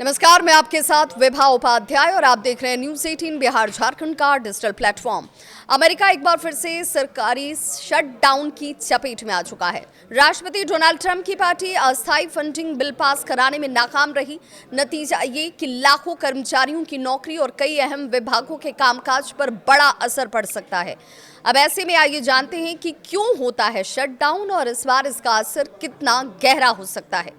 नमस्कार, मैं आपके साथ विभा उपाध्याय और आप देख रहे हैं न्यूज़ 18 बिहार झारखंड का डिजिटल प्लेटफॉर्म। अमेरिका एक बार फिर से सरकारी शटडाउन की चपेट में आ चुका है। राष्ट्रपति डोनाल्ड ट्रंप की पार्टी अस्थायी फंडिंग बिल पास कराने में नाकाम रही। नतीजा ये कि लाखों कर्मचारियों की नौकरी और कई अहम विभागों के कामकाज पर बड़ा असर पड़ सकता है। अब ऐसे में आइए जानते हैं कि क्यों होता है शटडाउन और इस बार इसका असर कितना गहरा हो सकता है।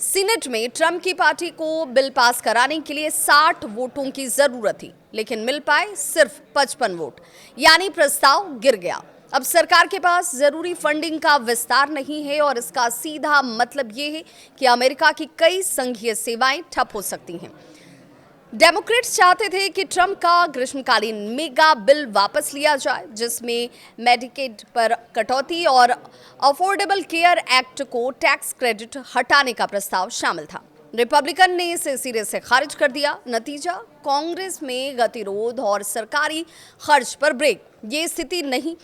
सीनेट में ट्रंप की पार्टी को बिल पास कराने के लिए 60 वोटों की जरूरत थी, लेकिन मिल पाए सिर्फ 55 वोट, यानी प्रस्ताव गिर गया। अब सरकार के पास जरूरी फंडिंग का विस्तार नहीं है और इसका सीधा मतलब ये है कि अमेरिका की कई संघीय सेवाएं ठप हो सकती हैं। डेमोक्रेट्स चाहते थे कि ट्रंप का ग्रीष्मकालीन मेगा बिल वापस लिया जाए, जिसमें मेडिकेड पर कटौती और अफोर्डेबल केयर एक्ट को टैक्स क्रेडिट हटाने का प्रस्ताव शामिल था। रिपब्लिकन ने इसे सिरे से खारिज कर दिया। नतीजा, कांग्रेस में गतिरोध और सरकारी खर्च पर ब्रेक। ये स्थिति नहीं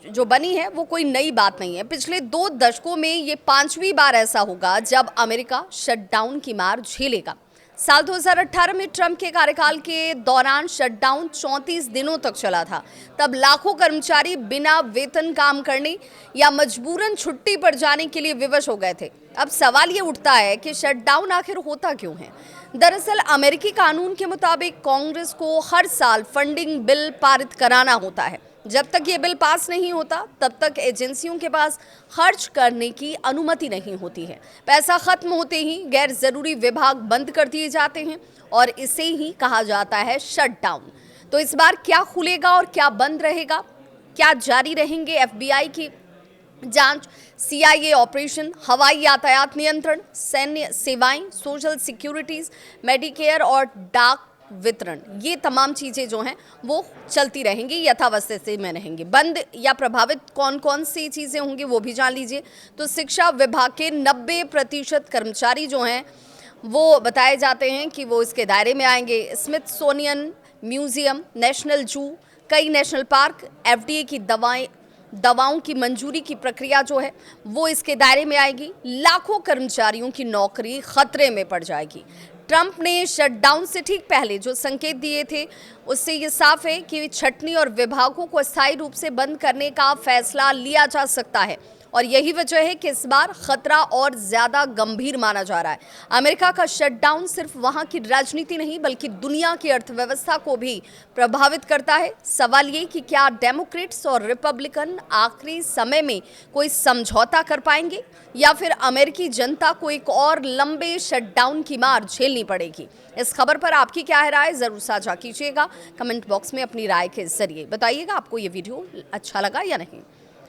जो बनी है वो कोई नई बात नहीं है। पिछले 2 दशकों में ये 5वीं बार ऐसा होगा जब अमेरिका शटडाउन की मार झेलेगा। साल 2018 में ट्रंप के कार्यकाल के दौरान शटडाउन 34 दिनों तक चला था। तब लाखों कर्मचारी बिना वेतन काम करने या मजबूरन छुट्टी पर जाने के लिए विवश हो गए थे। अब सवाल ये उठता है कि शटडाउन आखिर होता क्यों है। दरअसल अमेरिकी कानून के मुताबिक कांग्रेस को हर साल फंडिंग बिल पारित कराना होता है। जब तक ये बिल पास नहीं होता तब तक एजेंसियों के पास खर्च करने की अनुमति नहीं होती है। पैसा खत्म होते ही गैर जरूरी विभाग बंद कर दिए जाते हैं और इसे ही कहा जाता है शटडाउन। तो इस बार क्या खुलेगा और क्या बंद रहेगा? क्या जारी रहेंगे एफबीआई की जांच, CIA ऑपरेशन, हवाई यातायात नियंत्रण, सैन्य सेवाएं, सोशल सिक्योरिटीज, मेडिकेयर और डाक वितरण, ये तमाम चीजें जो हैं वो चलती रहेंगी, यथावस्थिति में रहेंगी। बंद या प्रभावित कौन कौन सी चीजें होंगी वो भी जान लीजिए। तो शिक्षा विभाग के 90% कर्मचारी जो हैं वो बताए जाते हैं कि वो इसके दायरे में आएंगे। स्मिथसोनियन म्यूजियम, नेशनल जू, कई नेशनल पार्क, FDA की दवाओं की मंजूरी की प्रक्रिया जो है वो इसके दायरे में आएगी। लाखों कर्मचारियों की नौकरी खतरे में पड़ जाएगी। ट्रंप ने शटडाउन से ठीक पहले जो संकेत दिए थे उससे ये साफ है कि छटनी और विभागों को अस्थायी रूप से बंद करने का फैसला लिया जा सकता है और यही वजह है कि इस बार खतरा और ज्यादा गंभीर माना जा रहा है। अमेरिका का शटडाउन सिर्फ वहां की राजनीति नहीं बल्कि दुनिया की अर्थव्यवस्था को भी प्रभावित करता है। सवाल ये कि क्या डेमोक्रेट्स और रिपब्लिकन आखिरी समय में कोई समझौता कर पाएंगे या फिर अमेरिकी जनता को एक और लंबे शटडाउन की मार झेलनी पड़ेगी। इस खबर पर आपकी क्या है राय, जरूर साझा कीजिएगा। कमेंट बॉक्स में अपनी राय के जरिए बताइएगा आपको ये वीडियो अच्छा लगा या नहीं।